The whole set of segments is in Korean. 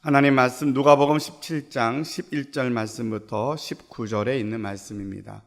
하나님 말씀 누가복음 17장 11절 말씀부터 19절에 있는 말씀입니다.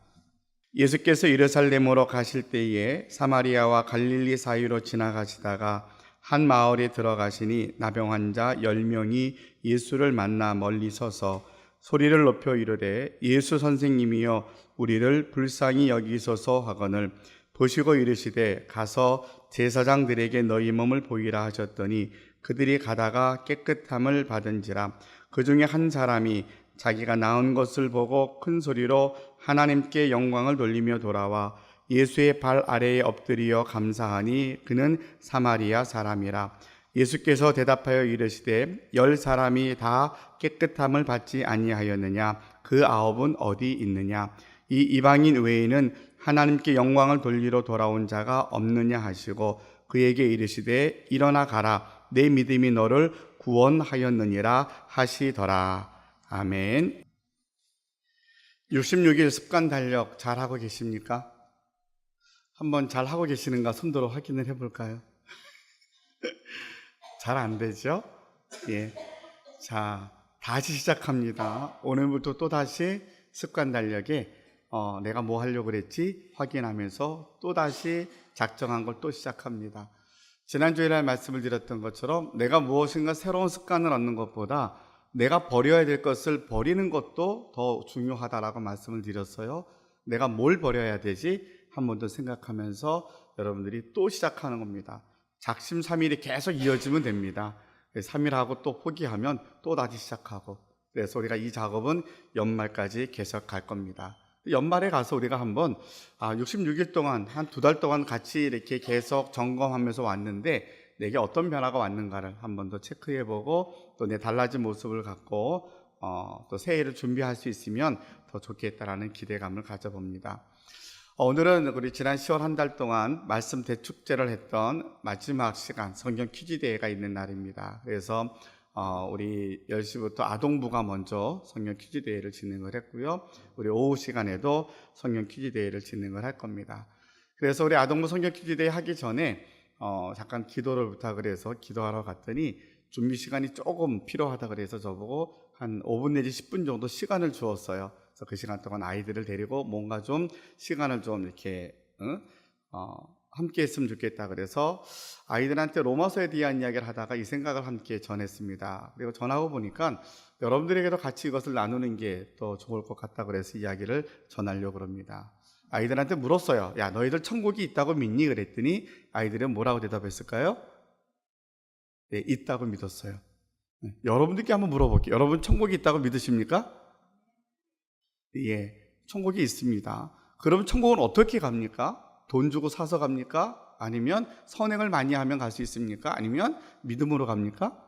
예수께서 예루살렘으로 가실 때에 사마리아와 갈릴리 사이로 지나가시다가 한 마을에 들어가시니 나병 환자 10명이 예수를 만나 멀리 서서 소리를 높여 이르되 예수 선생님이여 우리를 불쌍히 여기소서 하거늘 보시고 이르시되 가서 제사장들에게 너희 몸을 보이라 하셨더니 그들이 가다가 깨끗함을 받은지라. 그 중에 한 사람이 자기가 나은 것을 보고 큰 소리로 하나님께 영광을 돌리며 돌아와 예수의 발 아래에 엎드리어 감사하니 그는 사마리아 사람이라. 예수께서 대답하여 이르시되 10사람이 다 깨끗함을 받지 아니하였느냐? 그 9은 어디 있느냐? 이 이방인 외에는 하나님께 영광을 돌리러 돌아온 자가 없느냐 하시고 그에게 이르시되 일어나 가라. 내 믿음이 너를 구원하였느니라 하시더라. 아멘. 66일 습관 달력 잘하고 계십니까? 한번 잘하고 계시는가 손들어 확인을 해볼까요? 잘 안 되죠? 예. 자, 다시 시작합니다. 오늘부터 또 다시 습관 달력에 내가 뭐 하려고 그랬지 확인하면서 또 다시 작정한 걸 또 시작합니다. 지난주에 말씀을 드렸던 것처럼 내가 무엇인가 새로운 습관을 얻는 것보다 내가 버려야 될 것을 버리는 것도 더 중요하다라고 말씀을 드렸어요. 내가 뭘 버려야 되지? 한 번 더 생각하면서 여러분들이 또 시작하는 겁니다. 작심삼일이 계속 이어지면 됩니다. 3일 하고 또 포기하면 또 다시 시작하고, 그래서 우리가 이 작업은 연말까지 계속 갈 겁니다. 연말에 가서 우리가 한번 66일 동안 한 2달 동안 같이 이렇게 계속 점검하면서 왔는데 내게 어떤 변화가 왔는가를 한 번 더 체크해보고 또 내 달라진 모습을 갖고 또 새해를 준비할 수 있으면 더 좋겠다라는 기대감을 가져봅니다. 오늘은 우리 지난 10월 한 달 동안 말씀 대축제를 했던 마지막 시간 성경 퀴즈 대회가 있는 날입니다. 그래서 우리 10시부터 아동부가 먼저 성경 퀴즈 대회를 진행을 했고요. 우리 오후 시간에도 성경 퀴즈 대회를 진행을 할 겁니다. 그래서 우리 아동부 성경 퀴즈 대회 하기 전에 잠깐 기도를 부탁을 해서 기도하러 갔더니 준비 시간이 조금 필요하다 그래서 저보고 한 5분 내지 10분 정도 시간을 주었어요. 그래서 그 시간 동안 아이들을 데리고 뭔가 좀 시간을 좀 이렇게 함께 했으면 좋겠다 그래서 아이들한테 로마서에 대한 이야기를 하다가 이 생각을 함께 전했습니다. 그리고 전하고 보니까 여러분들에게도 같이 이것을 나누는 게 더 좋을 것 같다 그래서 이야기를 전하려고 합니다. 아이들한테 물었어요. 야, 너희들 천국이 있다고 믿니? 그랬더니 아이들은 뭐라고 대답했을까요? 네, 있다고 믿었어요. 네, 여러분들께 한번 물어볼게요. 여러분 천국이 있다고 믿으십니까? 예, 천국이 있습니다. 그럼 천국은 어떻게 갑니까? 돈 주고 사서 갑니까? 아니면 선행을 많이 하면 갈 수 있습니까? 아니면 믿음으로 갑니까?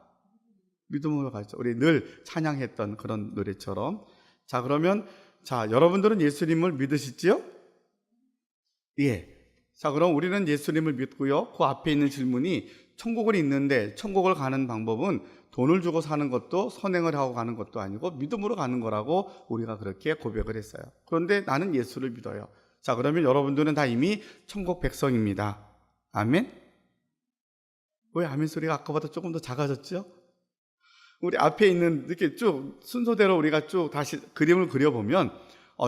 믿음으로 가죠. 우리 늘 찬양했던 그런 노래처럼. 자, 그러면 여러분들은 예수님을 믿으시지요? 예. 자, 그럼 우리는 예수님을 믿고요. 그 앞에 있는 질문이 천국은 있는데 천국을 가는 방법은 돈을 주고 사는 것도 선행을 하고 가는 것도 아니고 믿음으로 가는 거라고 우리가 그렇게 고백을 했어요. 그런데 나는 예수를 믿어요. 자, 그러면 여러분들은 다 이미 천국 백성입니다. 아멘? 왜 아멘 소리가 아까보다 조금 더 작아졌죠? 우리 앞에 있는 이렇게 쭉 순서대로 우리가 쭉 다시 그림을 그려보면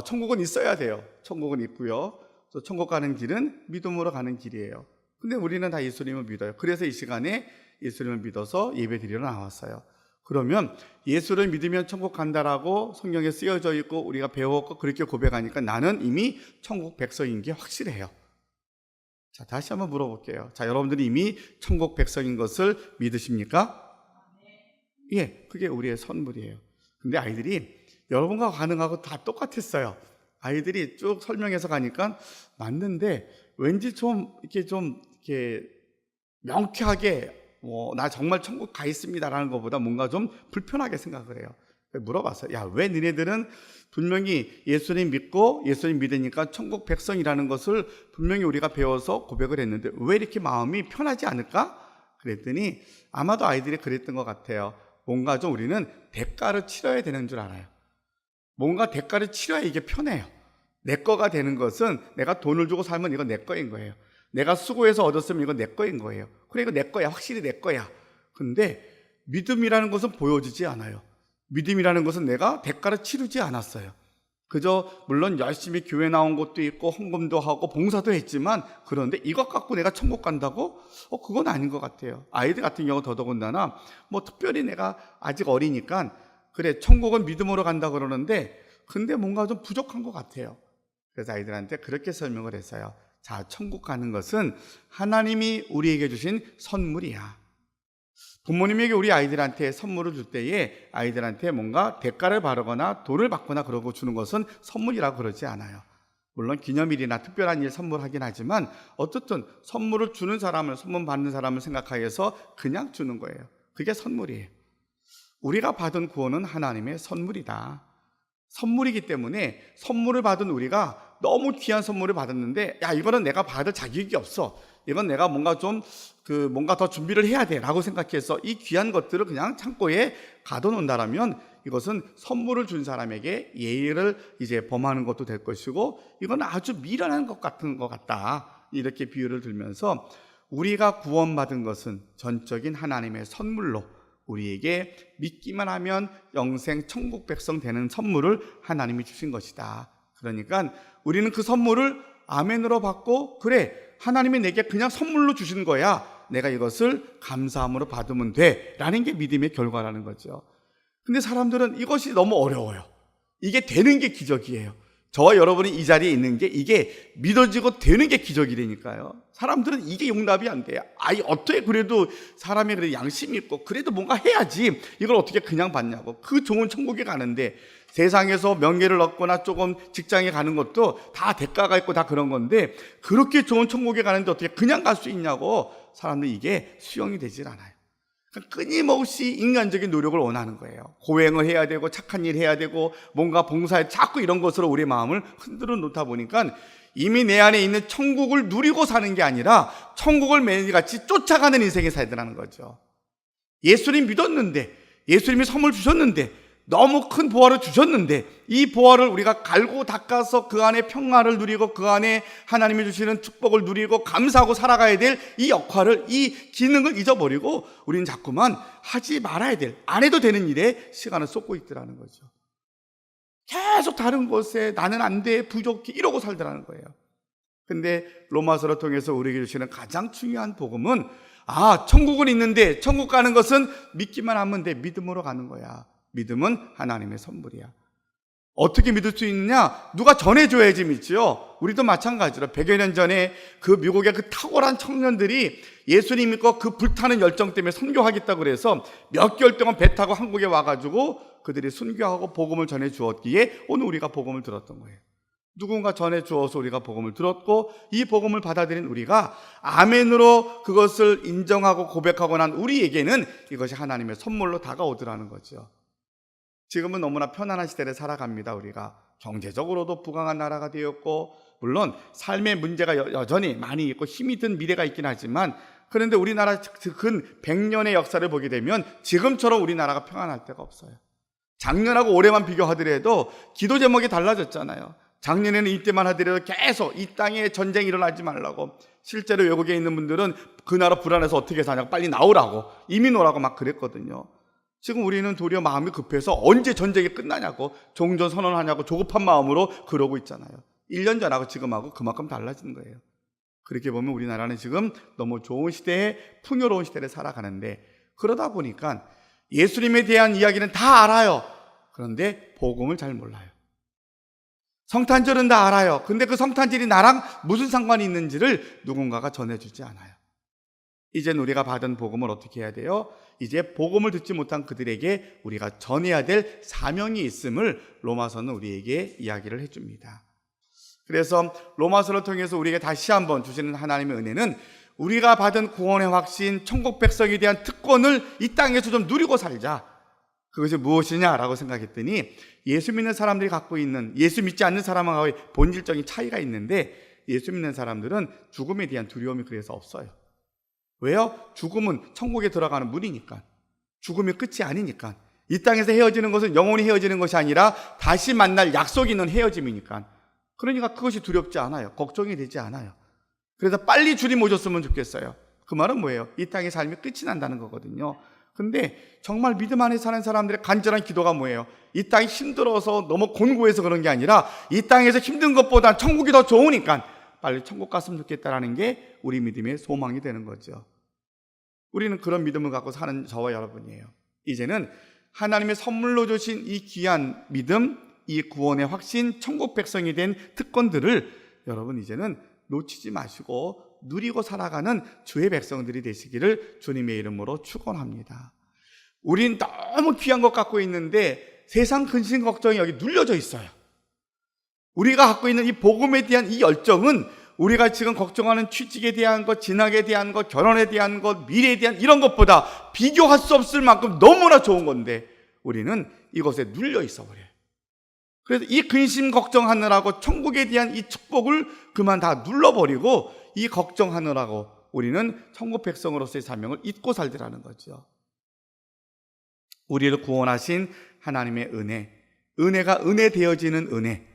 천국은 있어야 돼요. 천국은 있고요. 또 천국 가는 길은 믿음으로 가는 길이에요. 근데 우리는 다 예수님을 믿어요. 그래서 이 시간에 예수님을 믿어서 예배 드리러 나왔어요. 그러면 예수를 믿으면 천국 간다라고 성경에 쓰여져 있고 우리가 배웠고 그렇게 고백하니까 나는 이미 천국 백성인 게 확실해요. 자, 다시 한번 물어볼게요. 자, 여러분들이 이미 천국 백성인 것을 믿으십니까? 예, 그게 우리의 선물이에요. 근데 아이들이 여러분과 반응하고 다 똑같았어요. 아이들이 쭉 설명해서 가니까 맞는데 왠지 이렇게 명쾌하게 나 정말 천국 가 있습니다라는 것보다 뭔가 좀 불편하게 생각을 해요. 물어봤어요. 야, 왜 니네들은 분명히 예수님 믿고 예수님 믿으니까 천국 백성이라는 것을 분명히 우리가 배워서 고백을 했는데 왜 이렇게 마음이 편하지 않을까? 그랬더니 아마도 아이들이 그랬던 것 같아요. 뭔가 좀 우리는 대가를 치러야 되는 줄 알아요. 뭔가 대가를 치러야 이게 편해요. 내 거가 되는 것은 내가 돈을 주고 살면 이건 내 거인 거예요. 내가 수고해서 얻었으면 이건 내 거인 거예요. 그래, 이거 내 거야. 확실히 내 거야. 근데 믿음이라는 것은 보여지지 않아요. 믿음이라는 것은 내가 대가를 치르지 않았어요. 그저 물론 열심히 교회 나온 것도 있고 헌금도 하고 봉사도 했지만, 그런데 이것 갖고 내가 천국 간다고? 그건 아닌 것 같아요. 아이들 같은 경우 더더군다나 뭐 특별히 내가 아직 어리니까 그래 천국은 믿음으로 간다 그러는데, 근데 뭔가 좀 부족한 것 같아요. 그래서 아이들한테 그렇게 설명을 했어요. 자, 천국 가는 것은 하나님이 우리에게 주신 선물이야. 부모님에게 우리 아이들한테 선물을 줄 때에 아이들한테 뭔가 대가를 바르거나 돈을 받거나 그러고 주는 것은 선물이라고 그러지 않아요. 물론 기념일이나 특별한 일 선물하긴 하지만 어떻든 선물을 주는 사람을, 선물 받는 사람을 생각하여서 그냥 주는 거예요. 그게 선물이에요. 우리가 받은 구원은 하나님의 선물이다. 선물이기 때문에 선물을 받은 우리가 너무 귀한 선물을 받았는데, 야, 이거는 내가 받을 자격이 없어, 이건 내가 뭔가 뭔가 더 준비를 해야 돼 라고 생각해서 이 귀한 것들을 그냥 창고에 가둬놓는다라면 이것은 선물을 준 사람에게 예의를 이제 범하는 것도 될 것이고, 이건 아주 미련한 것 같은 것 같다, 이렇게 비유를 들면서 우리가 구원받은 것은 전적인 하나님의 선물로 우리에게 믿기만 하면 영생 천국 백성 되는 선물을 하나님이 주신 것이다. 그러니까 우리는 그 선물을 아멘으로 받고, 그래 하나님이 내게 그냥 선물로 주신 거야, 내가 이것을 감사함으로 받으면 돼 라는 게 믿음의 결과라는 거죠. 근데 사람들은 이것이 너무 어려워요. 이게 되는 게 기적이에요. 저와 여러분이 이 자리에 있는 게 이게 믿어지고 되는 게 기적이라니까요. 사람들은 이게 용납이 안 돼요. 어떻게 그래도 사람이 그래도 양심이 있고 그래도 뭔가 해야지 이걸 어떻게 그냥 받냐고. 그 좋은 천국에 가는데 세상에서 명예를 얻거나 조금 직장에 가는 것도 다 대가가 있고 다 그런 건데, 그렇게 좋은 천국에 가는데 어떻게 그냥 갈 수 있냐고. 사람들은 이게 수용이 되질 않아요. 끊임없이 인간적인 노력을 원하는 거예요. 고행을 해야 되고 착한 일 해야 되고 뭔가 봉사에 자꾸 이런 것으로 우리 마음을 흔들어 놓다 보니까 이미 내 안에 있는 천국을 누리고 사는 게 아니라 천국을 매일같이 쫓아가는 인생이 살야 되는 거죠. 예수님 믿었는데, 예수님이 선물 주셨는데, 너무 큰 보화를 주셨는데, 이 보화를 우리가 갈고 닦아서 그 안에 평화를 누리고 그 안에 하나님이 주시는 축복을 누리고 감사하고 살아가야 될 이 역할을, 이 기능을 잊어버리고 우리는 자꾸만 하지 말아야 될, 안 해도 되는 일에 시간을 쏟고 있더라는 거죠. 계속 다른 곳에 나는 안 돼, 부족해 이러고 살더라는 거예요. 근데 로마서를 통해서 우리에게 주시는 가장 중요한 복음은, 천국은 있는데 천국 가는 것은 믿기만 하면 돼, 믿음으로 가는 거야. 믿음은 하나님의 선물이야. 어떻게 믿을 수 있느냐? 누가 전해줘야지 믿지요. 우리도 마찬가지로 100여 년 전에 그 미국의 그 탁월한 청년들이 예수님 믿고 그 불타는 열정 때문에 선교하겠다고 그래서 몇 개월 동안 배 타고 한국에 와가지고 그들이 순교하고 복음을 전해주었기에 오늘 우리가 복음을 들었던 거예요. 누군가 전해주어서 우리가 복음을 들었고, 이 복음을 받아들인 우리가 아멘으로 그것을 인정하고 고백하고 난 우리에게는 이것이 하나님의 선물로 다가오더라는 거죠. 지금은 너무나 편안한 시대를 살아갑니다. 우리가 경제적으로도 부강한 나라가 되었고, 물론 삶의 문제가 여전히 많이 있고 힘이 든 미래가 있긴 하지만, 그런데 우리나라 근 100년의 역사를 보게 되면 지금처럼 우리나라가 평안할 때가 없어요. 작년하고 올해만 비교하더라도 기도 제목이 달라졌잖아요. 작년에는 이때만 하더라도 계속 이 땅에 전쟁이 일어나지 말라고, 실제로 외국에 있는 분들은 그 나라 불안해서 어떻게 사냐고, 빨리 나오라고, 이민 오라고 막 그랬거든요. 지금 우리는 도리어 마음이 급해서 언제 전쟁이 끝나냐고, 종전 선언하냐고 조급한 마음으로 그러고 있잖아요. 1년 전하고 지금하고 그만큼 달라진 거예요. 그렇게 보면 우리나라는 지금 너무 좋은 시대에, 풍요로운 시대를 살아가는데, 그러다 보니까 예수님에 대한 이야기는 다 알아요. 그런데 복음을 잘 몰라요. 성탄절은 다 알아요. 근데 그 성탄절이 나랑 무슨 상관이 있는지를 누군가가 전해주지 않아요. 이젠 우리가 받은 복음을 어떻게 해야 돼요? 이제 복음을 듣지 못한 그들에게 우리가 전해야 될 사명이 있음을 로마서는 우리에게 이야기를 해줍니다. 그래서 로마서를 통해서 우리에게 다시 한번 주시는 하나님의 은혜는, 우리가 받은 구원의 확신, 천국 백성에 대한 특권을 이 땅에서 좀 누리고 살자. 그것이 무엇이냐라고 생각했더니, 예수 믿는 사람들이 갖고 있는, 예수 믿지 않는 사람하고의 본질적인 차이가 있는데, 예수 믿는 사람들은 죽음에 대한 두려움이 그래서 없어요. 왜요? 죽음은 천국에 들어가는 문이니까. 죽음이 끝이 아니니까. 이 땅에서 헤어지는 것은 영원히 헤어지는 것이 아니라 다시 만날 약속이 있는 헤어짐이니까. 그러니까 그것이 두렵지 않아요. 걱정이 되지 않아요. 그래서 빨리 주님 오셨으면 좋겠어요. 그 말은 뭐예요? 이 땅의 삶이 끝이 난다는 거거든요. 근데 정말 믿음 안에 사는 사람들의 간절한 기도가 뭐예요? 이 땅이 힘들어서 너무 곤고해서 그런 게 아니라 이 땅에서 힘든 것보다 천국이 더 좋으니까 빨리 천국 갔으면 좋겠다라는 게 우리 믿음의 소망이 되는 거죠. 우리는 그런 믿음을 갖고 사는 저와 여러분이에요. 이제는 하나님의 선물로 주신 이 귀한 믿음, 이 구원의 확신, 천국 백성이 된 특권들을 여러분 이제는 놓치지 마시고 누리고 살아가는 주의 백성들이 되시기를 주님의 이름으로 축원합니다. 우린 너무 귀한 것 갖고 있는데 세상 근심 걱정이 여기 눌려져 있어요. 우리가 갖고 있는 이 복음에 대한 이 열정은 우리가 지금 걱정하는 취직에 대한 것, 진학에 대한 것, 결혼에 대한 것, 미래에 대한 이런 것보다 비교할 수 없을 만큼 너무나 좋은 건데 우리는 이것에 눌려 있어 버려요. 그래서 이 근심 걱정하느라고 천국에 대한 이 축복을 그만 다 눌러버리고 이 걱정하느라고 우리는 천국 백성으로서의 사명을 잊고 살더라는 거죠. 우리를 구원하신 하나님의 은혜가 은혜 되어지는 은혜.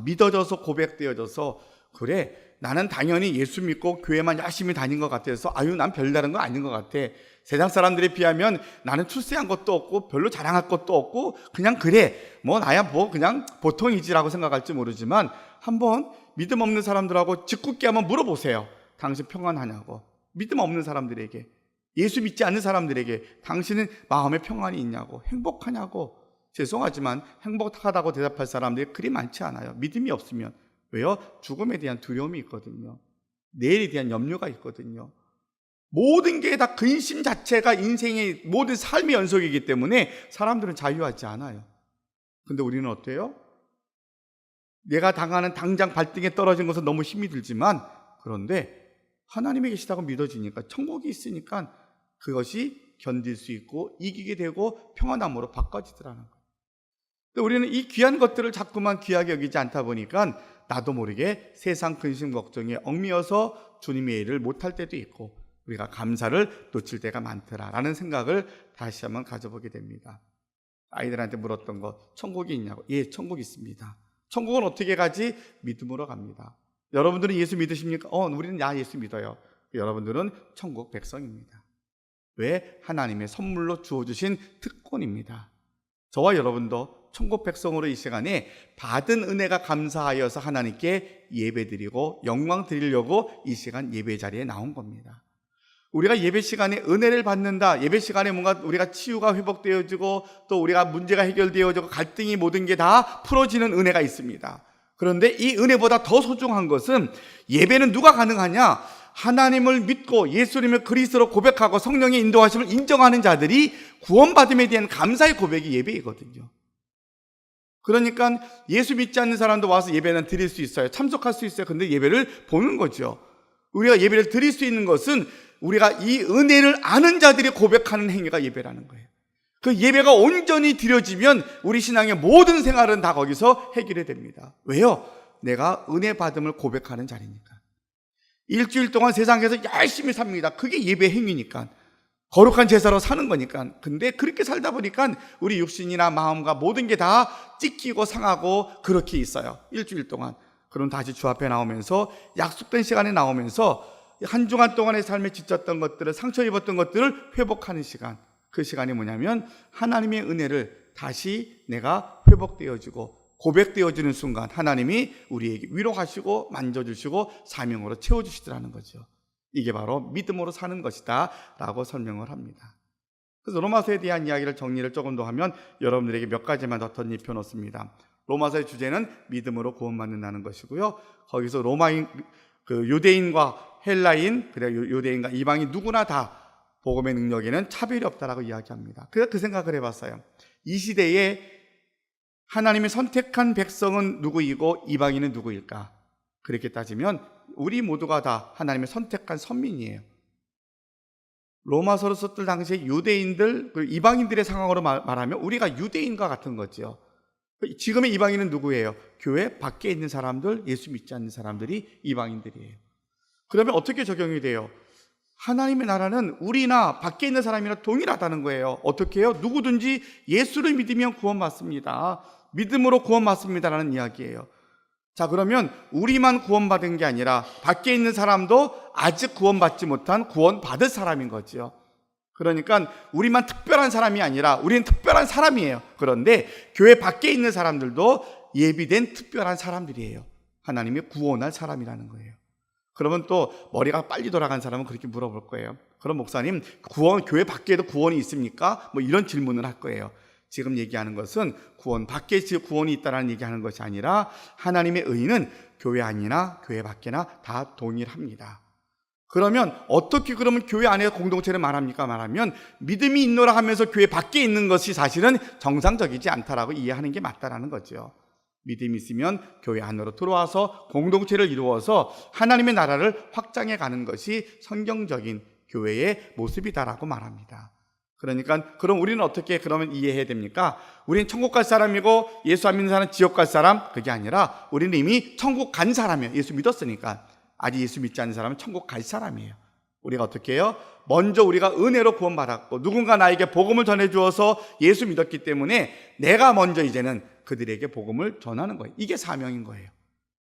믿어져서 고백되어져서 그래 나는 당연히 예수 믿고 교회만 열심히 다닌 것 같아서 난 별다른 거 아닌 것 같아. 세상 사람들에 비하면 나는 출세한 것도 없고 별로 자랑할 것도 없고 그냥 그래 나야 그냥 보통이지라고 생각할지 모르지만 한번 믿음 없는 사람들하고 짓궂게 한번 물어보세요. 당신 평안하냐고. 믿음 없는 사람들에게, 예수 믿지 않는 사람들에게 당신은 마음에 평안이 있냐고, 행복하냐고. 죄송하지만 행복하다고 대답할 사람들이 그리 많지 않아요. 믿음이 없으면. 왜요? 죽음에 대한 두려움이 있거든요. 내일에 대한 염려가 있거든요. 모든 게 다 근심 자체가 인생의 모든 삶의 연속이기 때문에 사람들은 자유하지 않아요. 근데 우리는 어때요? 내가 당하는 당장 발등에 떨어진 것은 너무 힘이 들지만 그런데 하나님이 계시다고 믿어지니까 천국이 있으니까 그것이 견딜 수 있고 이기게 되고 평안함으로 바꿔지더라는 거예요. 근데 우리는 이 귀한 것들을 자꾸만 귀하게 여기지 않다 보니까 나도 모르게 세상 근심 걱정에 얽매여서 주님의 일을 못할 때도 있고 우리가 감사를 놓칠 때가 많더라라는 생각을 다시 한번 가져보게 됩니다. 아이들한테 물었던 거 천국이 있냐고. 예, 천국이 있습니다. 천국은 어떻게 가지? 믿음으로 갑니다. 여러분들은 예수 믿으십니까? 우리는 예수 믿어요. 여러분들은 천국 백성입니다. 왜? 하나님의 선물로 주어주신 특권입니다. 저와 여러분도 천국 백성으로 이 시간에 받은 은혜가 감사하여서 하나님께 예배드리고 영광 드리려고 이 시간 예배 자리에 나온 겁니다. 우리가 예배 시간에 은혜를 받는다. 예배 시간에 뭔가 우리가 치유가 회복되어지고 또 우리가 문제가 해결되어지고 갈등이 모든 게 다 풀어지는 은혜가 있습니다. 그런데 이 은혜보다 더 소중한 것은 예배는 누가 가능하냐? 하나님을 믿고 예수님을 그리스도로 고백하고 성령의 인도하심을 인정하는 자들이 구원받음에 대한 감사의 고백이 예배이거든요. 그러니까 예수 믿지 않는 사람도 와서 예배는 드릴 수 있어요. 참석할 수 있어요. 근데 예배를 보는 거죠. 우리가 예배를 드릴 수 있는 것은 우리가 이 은혜를 아는 자들이 고백하는 행위가 예배라는 거예요. 그 예배가 온전히 드려지면 우리 신앙의 모든 생활은 다 거기서 해결이 됩니다. 왜요? 내가 은혜 받음을 고백하는 자리니까. 일주일 동안 세상에서 열심히 삽니다. 그게 예배 행위니까. 거룩한 제사로 사는 거니까. 근데 그렇게 살다 보니까 우리 육신이나 마음과 모든 게 다 찢기고 상하고 그렇게 있어요. 일주일 동안. 그럼 다시 주 앞에 나오면서 약속된 시간에 나오면서 한 주간 동안의 삶에 지쳤던 것들을, 상처 입었던 것들을 회복하는 시간. 그 시간이 뭐냐면 하나님의 은혜를 다시 내가 회복되어지고 고백되어지는 순간 하나님이 우리에게 위로하시고 만져주시고 사명으로 채워주시더라는 거죠. 이게 바로 믿음으로 사는 것이다 라고 설명을 합니다. 그래서 로마서에 대한 이야기를 정리를 조금 더 하면 여러분들에게 몇 가지만 더 덧입혀 놓습니다. 로마서의 주제는 믿음으로 구원받는다는 것이고요. 거기서 로마인, 유대인과 헬라인, 그리고 유대인과 이방인 누구나 다 복음의 능력에는 차별이 없다라고 이야기합니다. 그래서 그 생각을 해봤어요. 이 시대에 하나님이 선택한 백성은 누구이고 이방인은 누구일까? 그렇게 따지면 우리 모두가 다 하나님의 선택한 선민이에요. 로마서를 썼을 당시에 유대인들, 그리고 이방인들의 상황으로 말하면 우리가 유대인과 같은 거죠. 지금의 이방인은 누구예요? 교회 밖에 있는 사람들, 예수 믿지 않는 사람들이 이방인들이에요. 그러면 어떻게 적용이 돼요? 하나님의 나라는 우리나 밖에 있는 사람이나 동일하다는 거예요. 어떻게 해요? 누구든지 예수를 믿으면 구원받습니다. 믿음으로 구원받습니다라는 이야기예요. 자, 그러면 우리만 구원받은 게 아니라 밖에 있는 사람도 아직 구원받지 못한 구원받을 사람인 거죠. 그러니까 우리만 특별한 사람이 아니라 우리는 특별한 사람이에요. 그런데 교회 밖에 있는 사람들도 예비된 특별한 사람들이에요. 하나님이 구원할 사람이라는 거예요. 그러면 또 머리가 빨리 돌아간 사람은 그렇게 물어볼 거예요. 그럼 목사님, 교회 밖에도 구원이 있습니까? 뭐 이런 질문을 할 거예요. 지금 얘기하는 것은 구원 밖에 구원이 있다는 얘기하는 것이 아니라 하나님의 의는 교회 안이나 교회 밖에나 다 동일합니다. 그러면 어떻게 그러면 교회 안에 공동체를 말합니까? 말하면 믿음이 있노라 하면서 교회 밖에 있는 것이 사실은 정상적이지 않다라고 이해하는 게 맞다라는 거죠. 믿음이 있으면 교회 안으로 들어와서 공동체를 이루어서 하나님의 나라를 확장해 가는 것이 성경적인 교회의 모습이다라고 말합니다. 그러니까 그럼 우리는 어떻게 그러면 이해해야 됩니까? 우리는 천국 갈 사람이고 예수 안 믿는 사람은 지옥 갈 사람? 그게 아니라 우리는 이미 천국 간 사람이에요. 예수 믿었으니까. 아직 예수 믿지 않는 사람은 천국 갈 사람이에요. 우리가 어떻게 해요? 먼저 우리가 은혜로 구원받았고 누군가 나에게 복음을 전해주어서 예수 믿었기 때문에 내가 먼저 이제는 그들에게 복음을 전하는 거예요. 이게 사명인 거예요.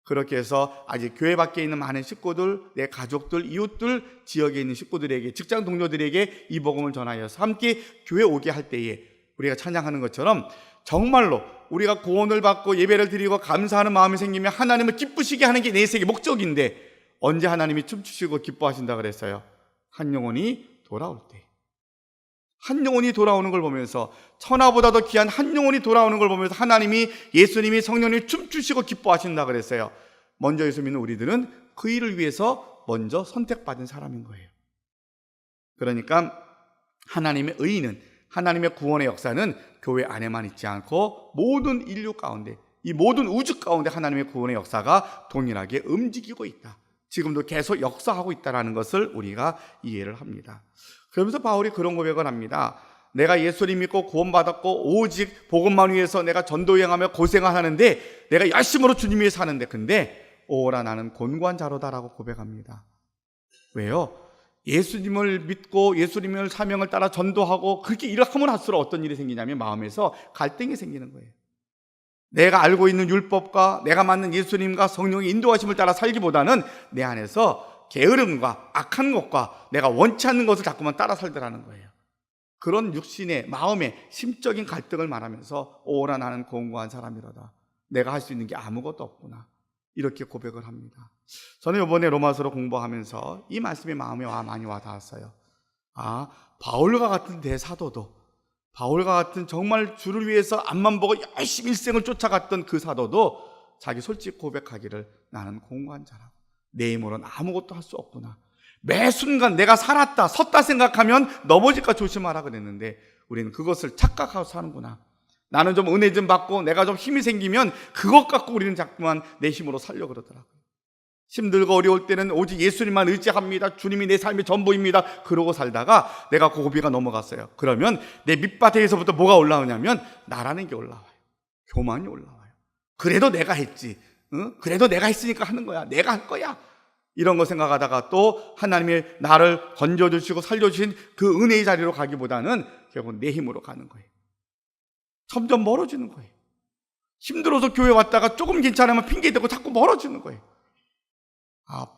그렇게 해서 아직 교회 밖에 있는 많은 식구들, 내 가족들, 이웃들, 지역에 있는 식구들에게, 직장 동료들에게 이 복음을 전하여서 함께 교회 오게 할 때에 우리가 찬양하는 것처럼 정말로 우리가 구원을 받고 예배를 드리고 감사하는 마음이 생기면 하나님을 기쁘시게 하는 게 내 인생의 목적인데 언제 하나님이 춤추시고 기뻐하신다 그랬어요? 한 영혼이 돌아올 때. 한 영혼이 돌아오는 걸 보면서, 천하보다 더 귀한 한 영혼이 돌아오는 걸 보면서 하나님이, 예수님이, 성령님이 춤추시고 기뻐하신다 그랬어요. 먼저 예수 믿는 우리들은 그 일을 위해서 먼저 선택받은 사람인 거예요. 그러니까 하나님의 의는, 하나님의 구원의 역사는 교회 안에만 있지 않고 모든 인류 가운데, 이 모든 우주 가운데 하나님의 구원의 역사가 동일하게 움직이고 있다. 지금도 계속 역사하고 있다는 것을 우리가 이해를 합니다. 그러면서 바울이 그런 고백을 합니다. 내가 예수님 믿고 구원받았고 오직 복음만 위해서 내가 전도여행하며 고생을 하는데 내가 열심으로 주님 위해 사는데 근데 오라 나는 곤고한 자로다라고 고백합니다. 왜요? 예수님을 믿고 예수님을 사명을 따라 전도하고 그렇게 일을 하면 할수록 어떤 일이 생기냐면 마음에서 갈등이 생기는 거예요. 내가 알고 있는 율법과 내가 맞는 예수님과 성령의 인도하심을 따라 살기보다는 내 안에서 게으름과 악한 것과 내가 원치 않는 것을 자꾸만 따라 살더라는 거예요. 그런 육신의 마음의 심적인 갈등을 말하면서 오라 나는 공고한 사람이로다. 내가 할 수 있는 게 아무것도 없구나. 이렇게 고백을 합니다. 저는 이번에 로마서를 공부하면서 이 말씀이 마음에 많이 와닿았어요. 바울과 같은 대사도도, 바울과 같은 정말 주를 위해서 앞만 보고 열심히 일생을 쫓아갔던 그 사도도 자기 솔직히 고백하기를 나는 공고한 자라고, 내 힘으로는 아무것도 할 수 없구나. 매 순간 내가 살았다, 섰다 생각하면 넘어질까 조심하라 그랬는데 우리는 그것을 착각하고 사는구나. 나는 좀 은혜 좀 받고 내가 좀 힘이 생기면 그것 갖고 우리는 자꾸만 내 힘으로 살려고 그러더라고요. 힘들고 어려울 때는 오직 예수님만 의지합니다. 주님이 내 삶의 전부입니다. 그러고 살다가 내가 그 고비가 넘어갔어요. 그러면 내 밑바닥에서부터 뭐가 올라오냐면 나라는 게 올라와요. 교만이 올라와요. 그래도 내가 했지. 그래도 내가 했으니까 하는 거야. 내가 할 거야. 이런 거 생각하다가 또 하나님이 나를 건져주시고 살려주신 그 은혜의 자리로 가기보다는 결국 내 힘으로 가는 거예요. 점점 멀어지는 거예요. 힘들어서 교회 왔다가 조금 괜찮으면 핑계대고 자꾸 멀어지는 거예요.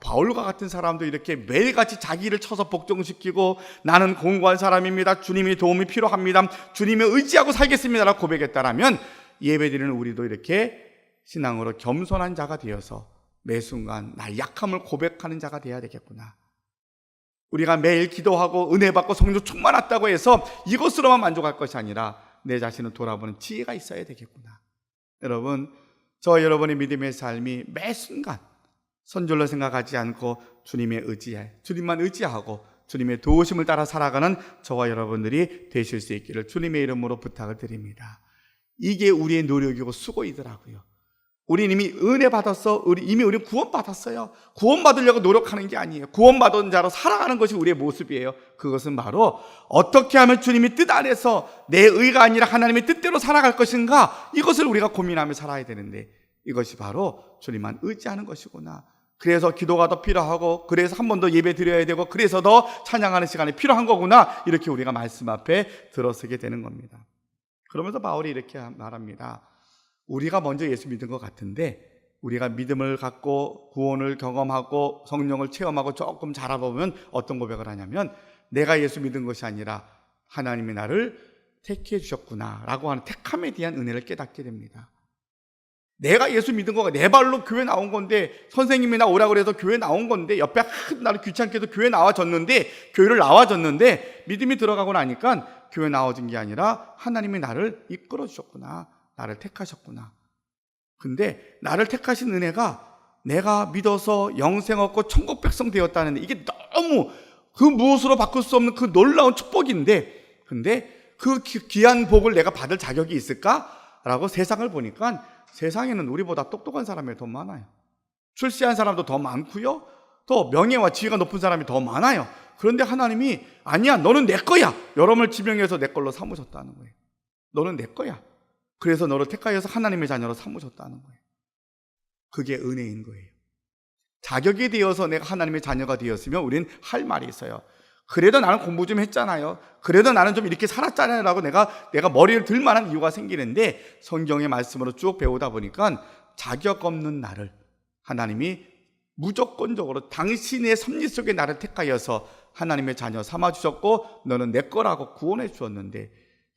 바울과 같은 사람도 이렇게 매일같이 자기 일을 쳐서 복종시키고 나는 공고한 사람입니다. 주님의 도움이 필요합니다. 주님을 의지하고 살겠습니다라고 고백했다라면 예배드리는 우리도 이렇게 신앙으로 겸손한 자가 되어서 매 순간 나의 약함을 고백하는 자가 되어야 되겠구나. 우리가 매일 기도하고 은혜 받고 성령 충만했다고 해서 이것으로만 만족할 것이 아니라 내 자신을 돌아보는 지혜가 있어야 되겠구나. 여러분, 여러분의 믿음의 삶이 매 순간 선줄로 생각하지 않고 주님만 의지하고 주님의 도우심을 따라 살아가는 저와 여러분들이 되실 수 있기를 주님의 이름으로 부탁을 드립니다. 이게 우리의 노력이고 수고이더라고요. 우리는 이미 은혜 받았어. 이미 우리는 구원받았어요. 구원받으려고 노력하는 게 아니에요. 구원받은 자로 살아가는 것이 우리의 모습이에요. 그것은 바로 어떻게 하면 주님의 뜻 안에서 내 의가 아니라 하나님의 뜻대로 살아갈 것인가, 이것을 우리가 고민하며 살아야 되는데 이것이 바로 주님만 의지하는 것이구나. 그래서 기도가 더 필요하고, 그래서 한 번 더 예배 드려야 되고, 그래서 더 찬양하는 시간이 필요한 거구나. 이렇게 우리가 말씀 앞에 들어서게 되는 겁니다. 그러면서 바울이 이렇게 말합니다. 우리가 먼저 예수 믿은 것 같은데 우리가 믿음을 갖고 구원을 경험하고 성령을 체험하고 조금 자라보면 어떤 고백을 하냐면 내가 예수 믿은 것이 아니라 하나님이 나를 택해 주셨구나 라고 하는 택함에 대한 은혜를 깨닫게 됩니다. 내가 예수 믿은 거가 내 발로 교회 나온 건데, 선생님이 나 오라고 해서 교회 나온 건데, 옆에 나를 귀찮게 해서 교회 교회를 나와줬는데 믿음이 들어가고 나니까 교회 나와준 게 아니라 하나님이 나를 이끌어 주셨구나, 나를 택하셨구나. 근데 나를 택하신 은혜가 내가 믿어서 영생 얻고 천국 백성 되었다는, 이게 너무 그 무엇으로 바꿀 수 없는 그 놀라운 축복인데, 근데 그 귀한 복을 내가 받을 자격이 있을까라고 세상을 보니까 세상에는 우리보다 똑똑한 사람이 더 많아요. 출세한 사람도 더 많고요, 또 명예와 지위가 높은 사람이 더 많아요. 그런데 하나님이 아니야, 너는 내 거야, 여러분을 지명해서 내 걸로 삼으셨다는 거예요. 너는 내 거야. 그래서 너를 택하여서 하나님의 자녀로 삼으셨다는 거예요. 그게 은혜인 거예요. 자격이 되어서 내가 하나님의 자녀가 되었으면 우리는 할 말이 있어요. 그래도 나는 공부 좀 했잖아요, 그래도 나는 좀 이렇게 살았잖아요 라고 내가 머리를 들 만한 이유가 생기는데, 성경의 말씀으로 쭉 배우다 보니까 자격 없는 나를 하나님이 무조건적으로 당신의 섭리 속에 나를 택하여서 하나님의 자녀 삼아주셨고 너는 내 거라고 구원해 주었는데,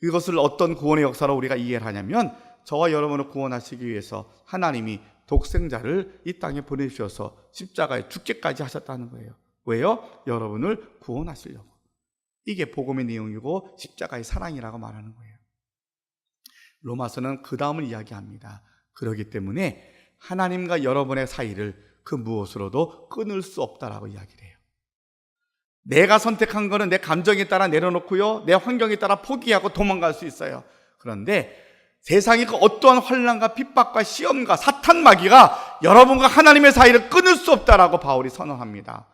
이것을 어떤 구원의 역사로 우리가 이해를 하냐면, 저와 여러분을 구원하시기 위해서 하나님이 독생자를 이 땅에 보내주셔서 십자가에 죽기까지 하셨다는 거예요. 왜요? 여러분을 구원하시려고. 이게 복음의 내용이고 십자가의 사랑이라고 말하는 거예요. 로마서는 그 다음을 이야기합니다. 그렇기 때문에 하나님과 여러분의 사이를 그 무엇으로도 끊을 수 없다라고 이야기를 해요. 내가 선택한 거는 내 감정에 따라 내려놓고요, 내 환경에 따라 포기하고 도망갈 수 있어요. 그런데 세상의 그 어떠한 환난과 핍박과 시험과 사탄 마귀가 여러분과 하나님의 사이를 끊을 수 없다라고 바울이 선언합니다.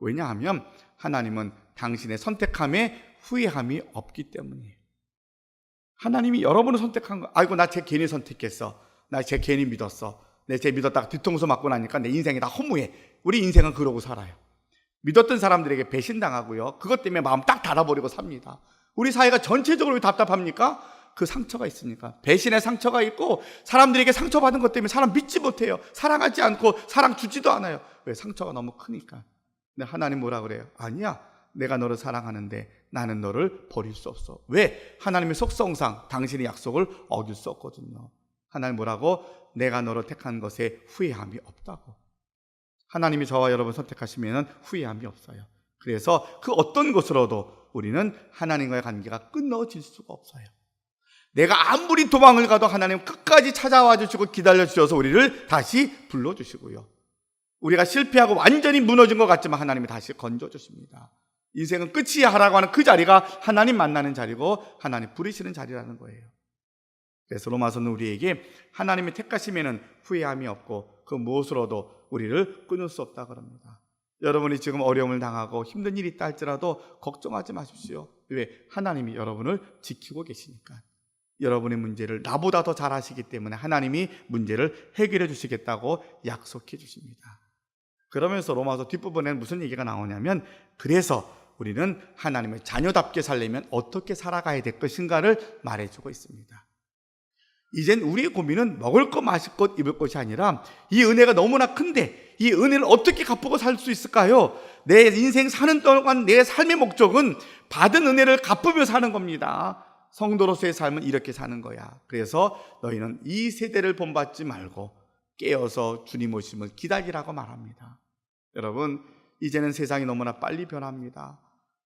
왜냐하면 하나님은 당신의 선택함에 후회함이 없기 때문이에요. 하나님이 여러분을 선택한 거, 아이고 나 쟤 괜히 선택했어, 나 쟤 괜히 믿었어, 내 쟤 믿었다가 뒤통수 맞고 나니까 내 인생이 다 허무해. 우리 인생은 그러고 살아요. 믿었던 사람들에게 배신당하고요, 그것 때문에 마음 딱 닫아버리고 삽니다. 우리 사회가 전체적으로 왜 답답합니까? 그 상처가 있으니까. 배신의 상처가 있고, 사람들에게 상처받은 것 때문에 사람 믿지 못해요. 사랑하지 않고 사랑 주지도 않아요. 왜? 상처가 너무 크니까. 근데 하나님 뭐라 그래요? 아니야, 내가 너를 사랑하는데 나는 너를 버릴 수 없어. 왜? 하나님의 속성상 당신의 약속을 어길 수 없거든요. 하나님 뭐라고? 내가 너를 택한 것에 후회함이 없다고. 하나님이 저와 여러분 선택하시면 후회함이 없어요. 그래서 그 어떤 것으로도 우리는 하나님과의 관계가 끊어질 수가 없어요. 내가 아무리 도망을 가도 하나님 끝까지 찾아와 주시고 기다려 주셔서 우리를 다시 불러주시고요, 우리가 실패하고 완전히 무너진 것 같지만 하나님이 다시 건져주십니다. 인생은 끝이야 하라고 하는 그 자리가 하나님 만나는 자리고 하나님 부르시는 자리라는 거예요. 그래서 로마서는 우리에게 하나님이 택하시면 후회함이 없고 그 무엇으로도 우리를 끊을 수 없다 그럽니다. 여러분이 지금 어려움을 당하고 힘든 일이 있다 할지라도 걱정하지 마십시오. 왜? 하나님이 여러분을 지키고 계시니까. 여러분의 문제를 나보다 더 잘 아시기 때문에 하나님이 문제를 해결해 주시겠다고 약속해 주십니다. 그러면서 로마서 뒷부분에는 무슨 얘기가 나오냐면, 그래서 우리는 하나님의 자녀답게 살려면 어떻게 살아가야 될 것인가를 말해주고 있습니다. 이젠 우리의 고민은 먹을 것, 마실 것, 입을 것이 아니라 이 은혜가 너무나 큰데 이 은혜를 어떻게 갚고 살 수 있을까요? 내 인생 사는 동안 내 삶의 목적은 받은 은혜를 갚으며 사는 겁니다. 성도로서의 삶은 이렇게 사는 거야. 그래서 너희는 이 세대를 본받지 말고 깨어서 주님 오심을 기다리라고 말합니다. 여러분, 이제는 세상이 너무나 빨리 변합니다.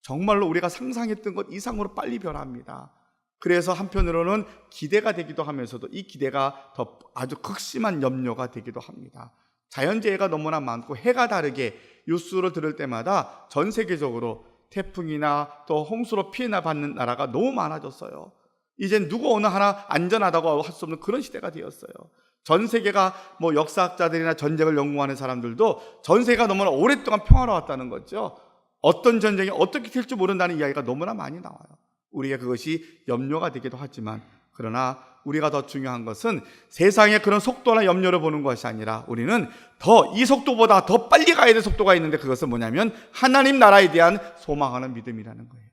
정말로 우리가 상상했던 것 이상으로 빨리 변합니다. 그래서 한편으로는 기대가 되기도 하면서도 이 기대가 더 아주 극심한 염려가 되기도 합니다. 자연재해가 너무나 많고 해가 다르게 뉴스를 들을 때마다 전 세계적으로 태풍이나 또 홍수로 피해나 받는 나라가 너무 많아졌어요. 이젠 누구 어느 하나 안전하다고 할 수 없는 그런 시대가 되었어요. 전 세계가 역사학자들이나 전쟁을 연구하는 사람들도 전 세계가 너무나 오랫동안 평화로웠다는 거죠. 어떤 전쟁이 어떻게 될지 모른다는 이야기가 너무나 많이 나와요. 우리가 그것이 염려가 되기도 하지만, 그러나 우리가 더 중요한 것은 세상의 그런 속도나 염려를 보는 것이 아니라 우리는 더 이 속도보다 더 빨리 가야 될 속도가 있는데, 그것은 뭐냐면 하나님 나라에 대한 소망하는 믿음이라는 거예요.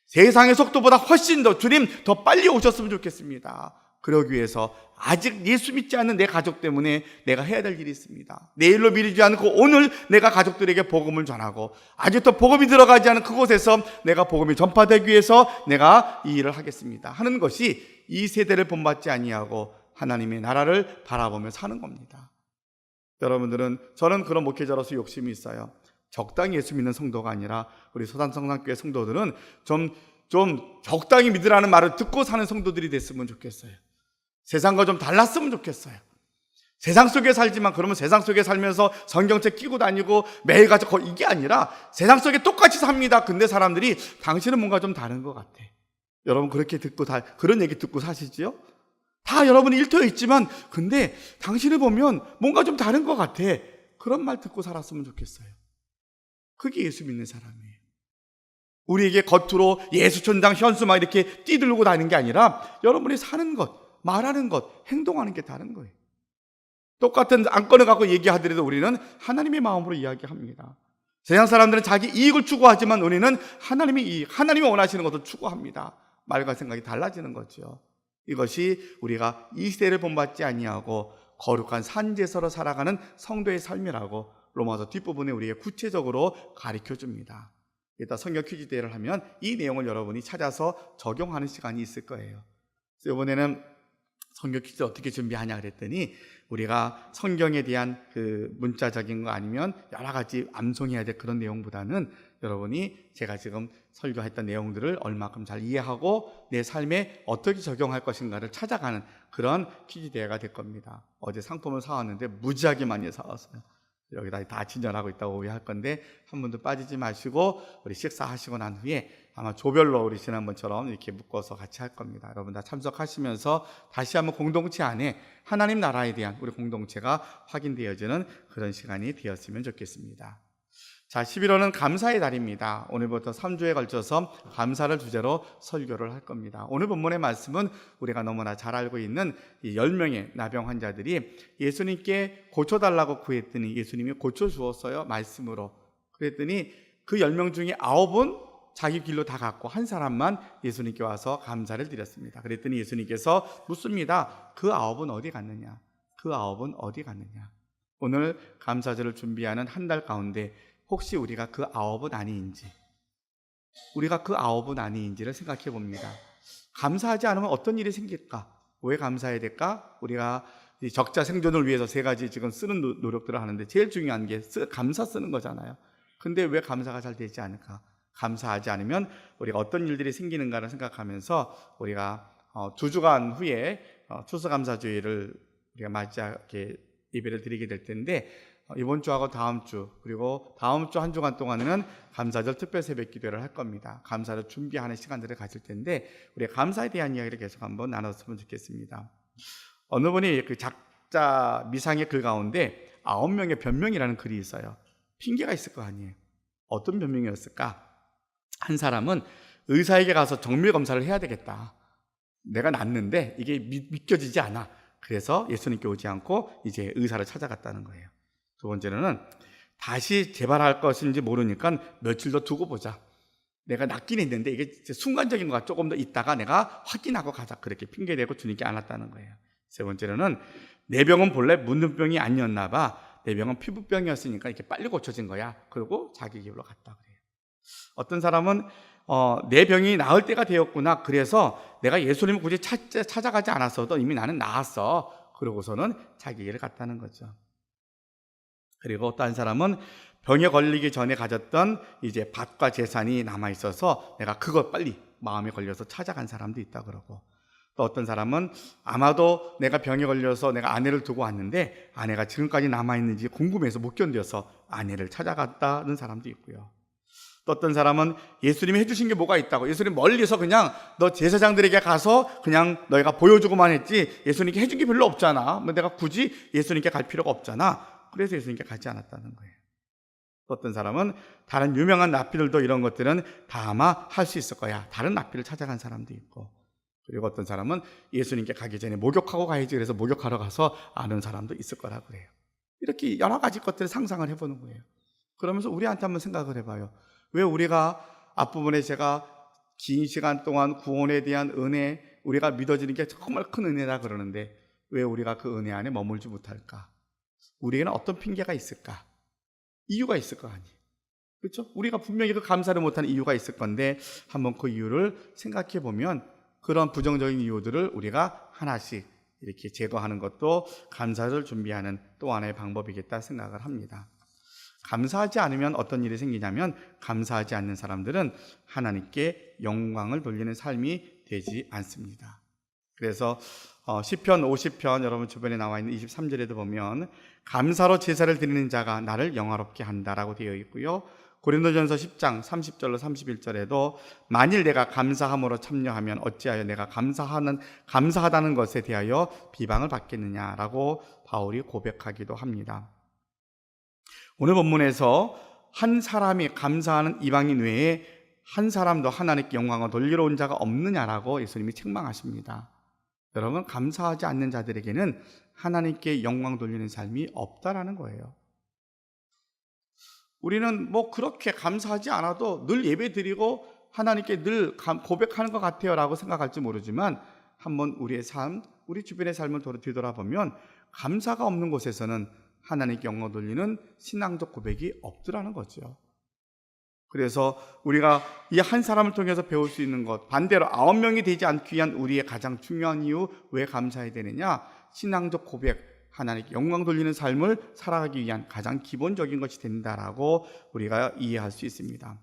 세상의 속도보다 훨씬 더 주님 더 빨리 오셨으면 좋겠습니다. 그러기 위해서 아직 예수 믿지 않는 내 가족 때문에 내가 해야 될 일이 있습니다. 내일로 미루지 않고 오늘 내가 가족들에게 복음을 전하고, 아직도 복음이 들어가지 않은 그곳에서 내가 복음이 전파되기 위해서 내가 이 일을 하겠습니다 하는 것이 이 세대를 본받지 아니하고 하나님의 나라를 바라보며 사는 겁니다. 여러분들은, 저는 그런 목회자로서 욕심이 있어요. 적당히 예수 믿는 성도가 아니라 우리 소산성산교회 성도들은 좀 적당히 믿으라는 말을 듣고 사는 성도들이 됐으면 좋겠어요. 세상과 좀 달랐으면 좋겠어요. 세상 속에 살지만, 그러면 세상 속에 살면서 성경책 끼고 다니고 매일같이 이게 아니라 세상 속에 똑같이 삽니다. 근데 사람들이 당신은 뭔가 좀 다른 것 같아. 여러분 그렇게 듣고 그런 얘기 듣고 사시지요? 다 여러분이 일터에 있지만 근데 당신을 보면 뭔가 좀 다른 것 같아. 그런 말 듣고 살았으면 좋겠어요. 그게 예수 믿는 사람이에요. 우리에게 겉으로 예수천당 현수 막 이렇게 뛰들고 다니는 게 아니라 여러분이 사는 것, 말하는 것, 행동하는 게 다른 거예요. 똑같은 안건을 갖고 얘기하더라도 우리는 하나님의 마음으로 이야기합니다. 세상 사람들은 자기 이익을 추구하지만 우리는 하나님이 원하시는 것을 추구합니다. 말과 생각이 달라지는 거죠. 이것이 우리가 이 시대를 본받지 아니하고 거룩한 산제서로 살아가는 성도의 삶이라고 로마서 뒷부분에 우리에게 구체적으로 가르쳐 줍니다. 이따 성경 퀴즈 대회를 하면 이 내용을 여러분이 찾아서 적용하는 시간이 있을 거예요. 그래서 이번에는 성경 퀴즈 어떻게 준비하냐 그랬더니, 우리가 성경에 대한 그 문자적인 거 아니면 여러 가지 암송해야 될 그런 내용보다는 여러분이 제가 지금 설교했던 내용들을 얼마큼 잘 이해하고 내 삶에 어떻게 적용할 것인가를 찾아가는 그런 퀴즈 대회가 될 겁니다. 어제 상품을 사왔는데 무지하게 많이 사왔어요. 여기다 다 진열하고 있다고 오해할 건데 한 분도 빠지지 마시고 우리 식사하시고 난 후에 아마 조별로 우리 지난번처럼 이렇게 묶어서 같이 할 겁니다. 여러분 다 참석하시면서 다시 한번 공동체 안에 하나님 나라에 대한 우리 공동체가 확인되어지는 그런 시간이 되었으면 좋겠습니다. 자, 11월은 감사의 달입니다. 오늘부터 3주에 걸쳐서 감사를 주제로 설교를 할 겁니다. 오늘 본문의 말씀은 우리가 너무나 잘 알고 있는 이 10명의 나병 환자들이 예수님께 고쳐달라고 구했더니 예수님이 고쳐주었어요, 말씀으로. 그랬더니 그 10명 중에 9은 자기 길로 다 갔고 한 사람만 예수님께 와서 감사를 드렸습니다. 그랬더니 예수님께서 묻습니다. 그 9은 어디 갔느냐? 그 9은 어디 갔느냐? 오늘 감사절을 준비하는 한 달 가운데 혹시 우리가 그 9은 아니인지, 우리가 그 9은 아니인지를 생각해 봅니다. 감사하지 않으면 어떤 일이 생길까? 왜 감사해야 될까? 우리가 적자 생존을 위해서 3가지 지금 쓰는 노력들을 하는데 제일 중요한 게 감사 쓰는 거잖아요. 근데 왜 감사가 잘 되지 않을까? 감사하지 않으면 우리가 어떤 일들이 생기는가를 생각하면서 우리가 2주간 후에 추수감사주일을 우리가 맞이하게 예배를 드리게 될 텐데, 이번 주하고 다음 주 그리고 다음 주 한 주간 동안에는 감사절 특별 새벽 기도를 할 겁니다. 감사를 준비하는 시간들을 가질 텐데 우리가 감사에 대한 이야기를 계속 한번 나눴으면 좋겠습니다. 어느 분이 그 작자 미상의 글 가운데 9명의 변명이라는 글이 있어요. 핑계가 있을 거 아니에요. 어떤 변명이었을까? 한 사람은 의사에게 가서 정밀 검사를 해야 되겠다. 내가 낫는데 이게 믿겨지지 않아. 그래서 예수님께 오지 않고 이제 의사를 찾아갔다는 거예요. 두 번째로는 다시 재발할 것인지 모르니까 며칠 더 두고 보자. 내가 낫긴 했는데 이게 순간적인 거가 조금 더 있다가 내가 확인하고 가자. 그렇게 핑계대고 주님께 안 왔다는 거예요. 세 번째로는 내 병은 본래 문둥병이 아니었나 봐. 내 병은 피부병이었으니까 이렇게 빨리 고쳐진 거야. 그리고 자기 집으로 갔다 그래요. 어떤 사람은 내 병이 나을 때가 되었구나. 그래서 내가 예수님을 굳이 찾아가지 않았어도 이미 나는 나았어. 그러고서는 자기 길을 갔다는 거죠. 그리고 또 한 사람은 병에 걸리기 전에 가졌던 이제 밭과 재산이 남아 있어서 내가 그걸 빨리 마음에 걸려서 찾아간 사람도 있다 그러고, 또 어떤 사람은 아마도 내가 병에 걸려서 내가 아내를 두고 왔는데 아내가 지금까지 남아 있는지 궁금해서 못 견뎌서 아내를 찾아갔다는 사람도 있고요. 또 어떤 사람은 예수님이 해주신 게 뭐가 있다고, 예수님 멀리서 그냥 너 제사장들에게 가서 그냥 너희가 보여주고만 했지 예수님께 해준 게 별로 없잖아. 내가 굳이 예수님께 갈 필요가 없잖아. 그래서 예수님께 가지 않았다는 거예요. 어떤 사람은 다른 유명한 랍비들도 이런 것들은 다 아마 할 수 있을 거야. 다른 랍비를 찾아간 사람도 있고, 그리고 어떤 사람은 예수님께 가기 전에 목욕하고 가야지 그래서 목욕하러 가서 아는 사람도 있을 거라 그래요. 이렇게 여러 가지 것들을 상상을 해보는 거예요. 그러면서 우리한테 한번 생각을 해봐요. 왜 우리가 앞부분에 제가 긴 시간 동안 구원에 대한 은혜, 우리가 믿어지는 게 정말 큰 은혜다 그러는데 왜 우리가 그 은혜 안에 머물지 못할까? 우리에게는 어떤 핑계가 있을까? 이유가 있을 거 아니에요. 그렇죠? 우리가 분명히 그 감사를 못하는 이유가 있을 건데 한번 그 이유를 생각해 보면 그런 부정적인 이유들을 우리가 하나씩 이렇게 제거하는 것도 감사를 준비하는 또 하나의 방법이겠다 생각을 합니다. 감사하지 않으면 어떤 일이 생기냐면 감사하지 않는 사람들은 하나님께 영광을 돌리는 삶이 되지 않습니다. 그래서 시편 50편 여러분 주변에 나와 있는 23절에도 보면 감사로 제사를 드리는 자가 나를 영화롭게 한다라고 되어 있고요. 고린도전서 10장 30절로 31절에도 만일 내가 감사함으로 참여하면 어찌하여 내가 감사하다는 것에 대하여 비방을 받겠느냐라고 바울이 고백하기도 합니다. 오늘 본문에서 한 사람이 감사하는 이방인 외에 한 사람도 하나님께 영광을 돌리러 온 자가 없느냐라고 예수님이 책망하십니다. 여러분, 감사하지 않는 자들에게는 하나님께 영광 돌리는 삶이 없다라는 거예요. 우리는 그렇게 감사하지 않아도 늘 예배 드리고 하나님께 늘 고백하는 것 같아요 라고 생각할지 모르지만 한번 우리의 삶, 우리 주변의 삶을 뒤돌아보면 감사가 없는 곳에서는 하나님께 영광 돌리는 신앙적 고백이 없더라는 거죠. 그래서 우리가 이 한 사람을 통해서 배울 수 있는 것, 반대로 9명이 되지 않기 위한 우리의 가장 중요한 이유, 왜 감사해야 되느냐? 신앙적 고백, 하나님께 영광 돌리는 삶을 살아가기 위한 가장 기본적인 것이 된다라고 우리가 이해할 수 있습니다.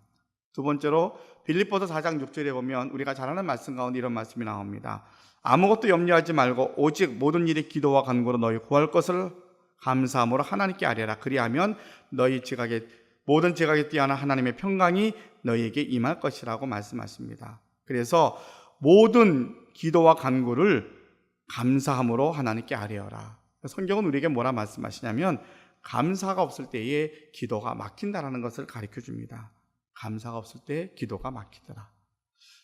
두 번째로 빌립보서 4장 6절에 보면 우리가 잘 아는 말씀 가운데 이런 말씀이 나옵니다. 아무것도 염려하지 말고 오직 모든 일에 기도와 간구로 너희 구할 것을 감사함으로 하나님께 아뢰라. 그리하면 너희 모든 지각에 뛰어난 하나님의 평강이 너희에게 임할 것이라고 말씀하십니다. 그래서 모든 기도와 간구를 감사함으로 하나님께 아뢰어라. 성경은 우리에게 뭐라 말씀하시냐면 감사가 없을 때에 기도가 막힌다라는 것을 가르쳐 줍니다. 감사가 없을 때 기도가 막히더라.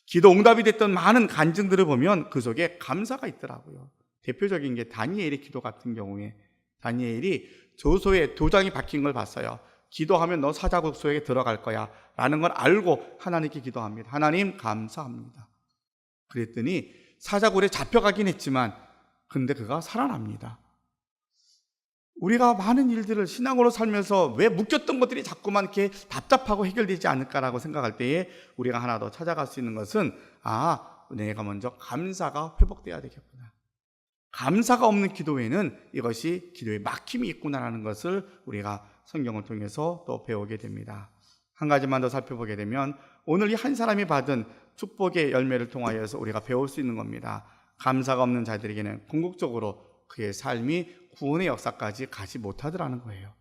기도 응답이 됐던 많은 간증들을 보면 그 속에 감사가 있더라고요. 대표적인 게 다니엘의 기도 같은 경우에 다니엘이 조소에 도장이 박힌 걸 봤어요. 기도하면 너 사자굴 속에 들어갈 거야 라는 걸 알고 하나님께 기도합니다. 하나님 감사합니다. 그랬더니 사자굴에 잡혀가긴 했지만 근데 그가 살아납니다. 우리가 많은 일들을 신앙으로 살면서 왜 묶였던 것들이 자꾸만 이렇게 답답하고 해결되지 않을까라고 생각할 때에 우리가 하나 더 찾아갈 수 있는 것은 내가 먼저 감사가 회복돼야 되겠구나. 감사가 없는 기도에는 이것이 기도에 막힘이 있구나라는 것을 우리가 성경을 통해서 또 배우게 됩니다. 한 가지만 더 살펴보게 되면 오늘 이 한 사람이 받은 축복의 열매를 통하여서 우리가 배울 수 있는 겁니다. 감사가 없는 자들에게는 궁극적으로 그의 삶이 구원의 역사까지 가지 못하더라는 거예요.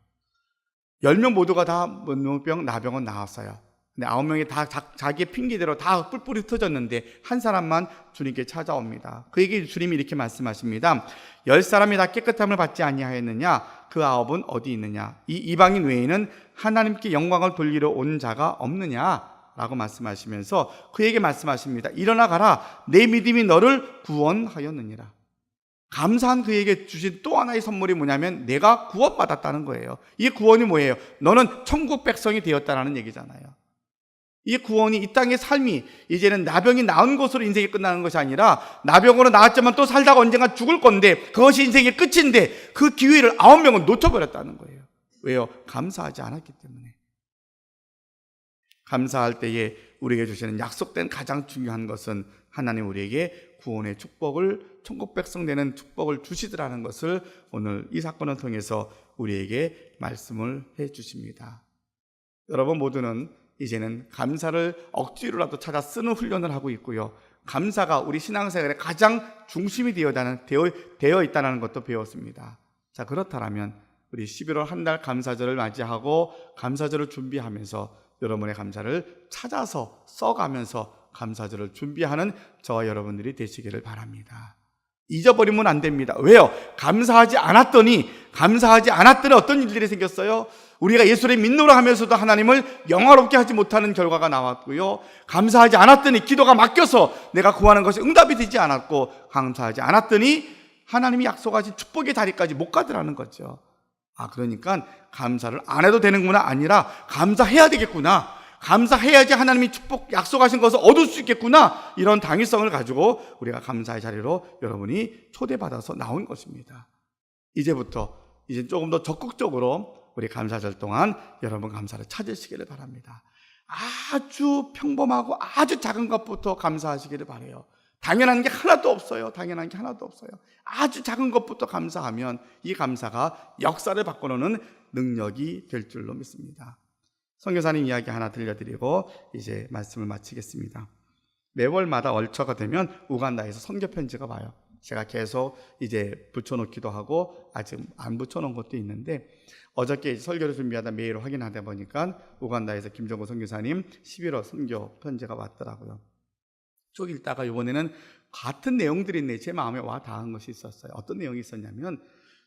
10명 모두가 다 문둥병, 나병은 나았어요. 근데 9명이 다 자기의 핑계대로 다 뿔뿔이 흩어졌는데 한 사람만 주님께 찾아옵니다. 그에게 주님이 이렇게 말씀하십니다. 10사람이 다 깨끗함을 받지 아니하였느냐? 그 9은 어디 있느냐? 이 이방인 외에는 하나님께 영광을 돌리러 온 자가 없느냐? 라고 말씀하시면서 그에게 말씀하십니다. 일어나 가라. 내 믿음이 너를 구원하였느니라. 감사한 그에게 주신 또 하나의 선물이 뭐냐면 내가 구원받았다는 거예요. 이 구원이 뭐예요? 너는 천국 백성이 되었다는 얘기잖아요. 이 구원이 이 땅의 삶이 이제는 나병이 나은 것으로 인생이 끝나는 것이 아니라 나병으로 나았지만 또 살다가 언젠가 죽을 건데 그것이 인생의 끝인데 그 기회를 9명은 놓쳐버렸다는 거예요. 왜요? 감사하지 않았기 때문에. 감사할 때에 우리에게 주시는 약속된 가장 중요한 것은 하나님 우리에게 구원의 축복을, 천국 백성 되는 축복을 주시더라는 것을 오늘 이 사건을 통해서 우리에게 말씀을 해 주십니다. 여러분 모두는 이제는 감사를 억지로라도 찾아 쓰는 훈련을 하고 있고요. 감사가 우리 신앙생활의 가장 중심이 되어 있다는 것도 배웠습니다. 자, 그렇다면 우리 11월 한 달 감사절을 맞이하고 감사절을 준비하면서 여러분의 감사를 찾아서 써가면서 감사절을 준비하는 저와 여러분들이 되시기를 바랍니다. 잊어버리면 안 됩니다. 왜요? 감사하지 않았더니 어떤 일들이 생겼어요? 우리가 예수를 믿노라 하면서도 하나님을 영화롭게 하지 못하는 결과가 나왔고요. 감사하지 않았더니 기도가 막혀서 내가 구하는 것이 응답이 되지 않았고, 감사하지 않았더니 하나님이 약속하신 축복의 자리까지 못 가더라는 거죠. 그러니까 감사를 안 해도 되는구나 아니라 감사해야 되겠구나. 감사해야지 하나님이 축복 약속하신 것을 얻을 수 있겠구나. 이런 당위성을 가지고 우리가 감사의 자리로 여러분이 초대받아서 나온 것입니다. 이제부터 이제 조금 더 적극적으로 우리 감사절 동안 여러분 감사를 찾으시기를 바랍니다. 아주 평범하고 아주 작은 것부터 감사하시기를 바라요. 당연한 게 하나도 없어요. 당연한 게 하나도 없어요. 아주 작은 것부터 감사하면 이 감사가 역사를 바꿔놓는 능력이 될 줄로 믿습니다. 선교사님 이야기 하나 들려드리고 이제 말씀을 마치겠습니다. 매월마다 얼처가 되면 우간다에서 선교 편지가 와요. 제가 계속 이제 붙여놓기도 하고 아직 안 붙여놓은 것도 있는데 어저께 설교를 준비하다 메일을 확인하다 보니까 우간다에서 김정구 선교사님 11월 선교 편지가 왔더라고요. 쭉 읽다가 이번에는 같은 내용들이 있네. 제 마음에 와 닿은 것이 있었어요. 어떤 내용이 있었냐면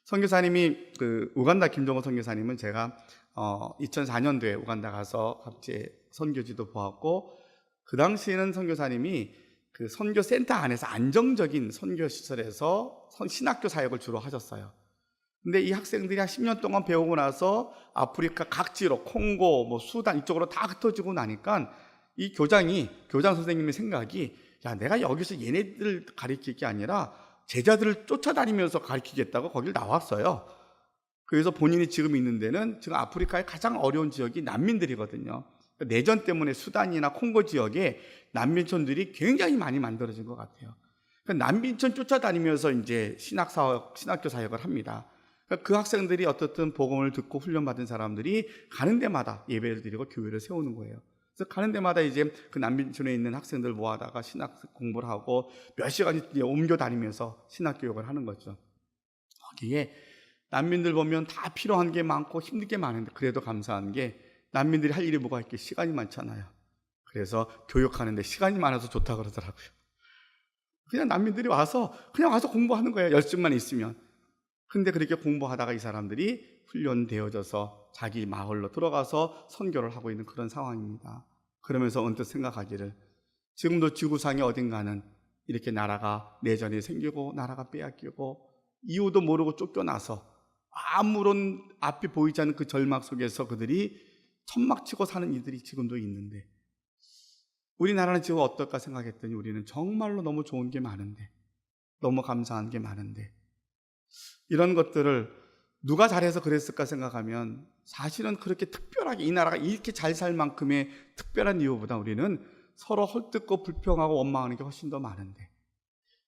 선교사님이 우간다 김정구 선교사님은 제가 2004년도에 우간다 가서 갑자기 선교지도 보았고 그 당시에는 선교사님이 그 선교센터 안에서 안정적인 선교시설에서 신학교 사역을 주로 하셨어요. 근데 이 학생들이 한 10년 동안 배우고 나서 아프리카 각지로 콩고, 수단 이쪽으로 다 흩어지고 나니까 이 교장 선생님의 생각이 야, 내가 여기서 얘네들 가르칠 게 아니라 제자들을 쫓아다니면서 가르치겠다고 거길 나왔어요. 그래서 본인이 지금 있는 데는 지금 아프리카의 가장 어려운 지역이 난민들이거든요. 내전 때문에 수단이나 콩고 지역에 난민촌들이 굉장히 많이 만들어진 것 같아요. 난민촌 쫓아다니면서 이제 신학교 사역을 합니다. 그 학생들이 어떻든 복음을 듣고 훈련받은 사람들이 가는 데마다 예배를 드리고 교회를 세우는 거예요. 그래서 가는 데마다 이제 그 난민촌에 있는 학생들 모아다가 신학 공부를 하고 몇 시간 옮겨 다니면서 신학 교육을 하는 거죠. 거기에 난민들 보면 다 필요한 게 많고 힘든 게 많은데 그래도 감사한 게 난민들이 할 일이 뭐가 있게 시간이 많잖아요. 그래서 교육하는데 시간이 많아서 좋다 그러더라고요. 그냥 난민들이 와서 공부하는 거예요. 열심만 있으면. 근데 그렇게 공부하다가 이 사람들이 훈련되어져서 자기 마을로 들어가서 선교를 하고 있는 그런 상황입니다. 그러면서 언뜻 생각하기를 지금도 지구상의 어딘가는 이렇게 나라가 내전이 생기고 나라가 빼앗기고 이유도 모르고 쫓겨나서 아무런 앞이 보이지 않는 그 절망 속에서 그들이 천막치고 사는 이들이 지금도 있는데 우리나라는 지금 어떨까 생각했더니 우리는 정말로 너무 좋은 게 많은데 너무 감사한 게 많은데 이런 것들을 누가 잘해서 그랬을까 생각하면 사실은 그렇게 특별하게 이 나라가 이렇게 잘 살 만큼의 특별한 이유보다 우리는 서로 헐뜯고 불평하고 원망하는 게 훨씬 더 많은데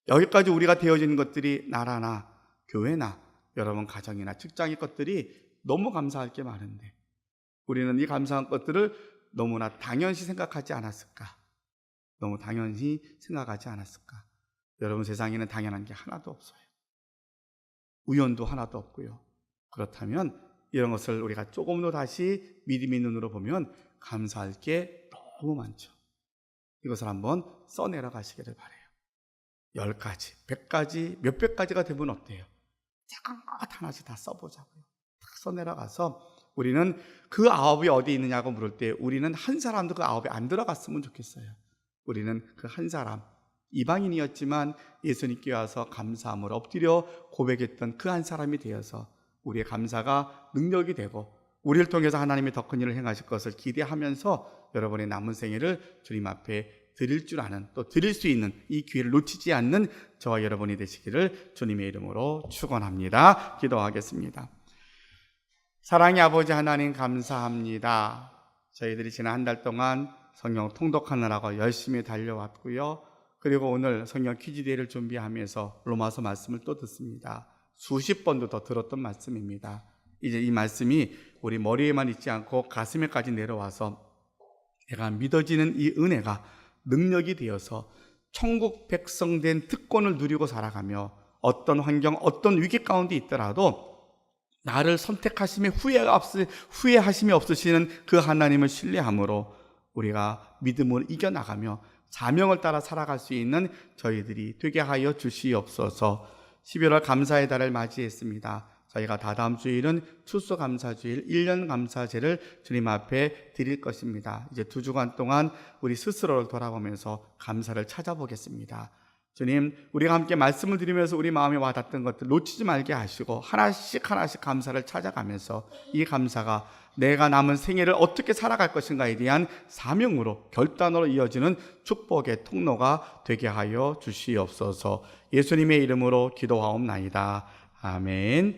여기까지 우리가 되어진 것들이 나라나 교회나 여러분 가정이나 직장의 것들이 너무 감사할 게 많은데 우리는 이 감사한 것들을 너무나 당연시 생각하지 않았을까? 너무 당연히 생각하지 않았을까? 여러분 세상에는 당연한 게 하나도 없어요. 우연도 하나도 없고요. 그렇다면 이런 것을 우리가 조금 더 다시 믿음의 눈으로 보면 감사할 게 너무 많죠. 이것을 한번 써내려 가시기를 바라요. 10가지, 100가지, 몇백 가지가 되면 어때요? 하나씩 다 써보자고요. 다 써내려 가서 우리는 그 9이 어디 있느냐고 물을 때 우리는 한 사람도 그 9에 안 들어갔으면 좋겠어요. 우리는 그 한 사람, 이방인이었지만 예수님께 와서 감사함을 엎드려 고백했던 그 한 사람이 되어서 우리의 감사가 능력이 되고 우리를 통해서 하나님의 더 큰 일을 행하실 것을 기대하면서 여러분의 남은 생애를 주님 앞에 드릴 줄 아는 또 드릴 수 있는 이 기회를 놓치지 않는 저와 여러분이 되시기를 주님의 이름으로 축원합니다. 기도하겠습니다. 사랑의 아버지 하나님 감사합니다. 저희들이 지난 한 달 동안 성경 통독하느라고 열심히 달려왔고요. 그리고 오늘 성경 퀴즈데이를 준비하면서 로마서 말씀을 또 듣습니다. 수십 번도 더 들었던 말씀입니다. 이제 이 말씀이 우리 머리에만 있지 않고 가슴에까지 내려와서 내가 믿어지는 이 은혜가 능력이 되어서 천국 백성 된 특권을 누리고 살아가며 어떤 환경, 어떤 위기 가운데 있더라도 나를 선택하심에 후회하심이 없으시는 그 하나님을 신뢰함으로 우리가 믿음을 이겨나가며 사명을 따라 살아갈 수 있는 저희들이 되게 하여 주시옵소서. 11월 감사의 달을 맞이했습니다. 저희가 다다음 주일은 추수감사주일 1년 감사제를 주님 앞에 드릴 것입니다. 이제 2주간 동안 우리 스스로를 돌아보면서 감사를 찾아보겠습니다. 주님, 우리가 함께 말씀을 드리면서 우리 마음에 와닿던 것들 놓치지 말게 하시고 하나씩 하나씩 감사를 찾아가면서 이 감사가 내가 남은 생애를 어떻게 살아갈 것인가에 대한 사명으로, 결단으로 이어지는 축복의 통로가 되게 하여 주시옵소서. 예수님의 이름으로 기도하옵나이다. 아멘.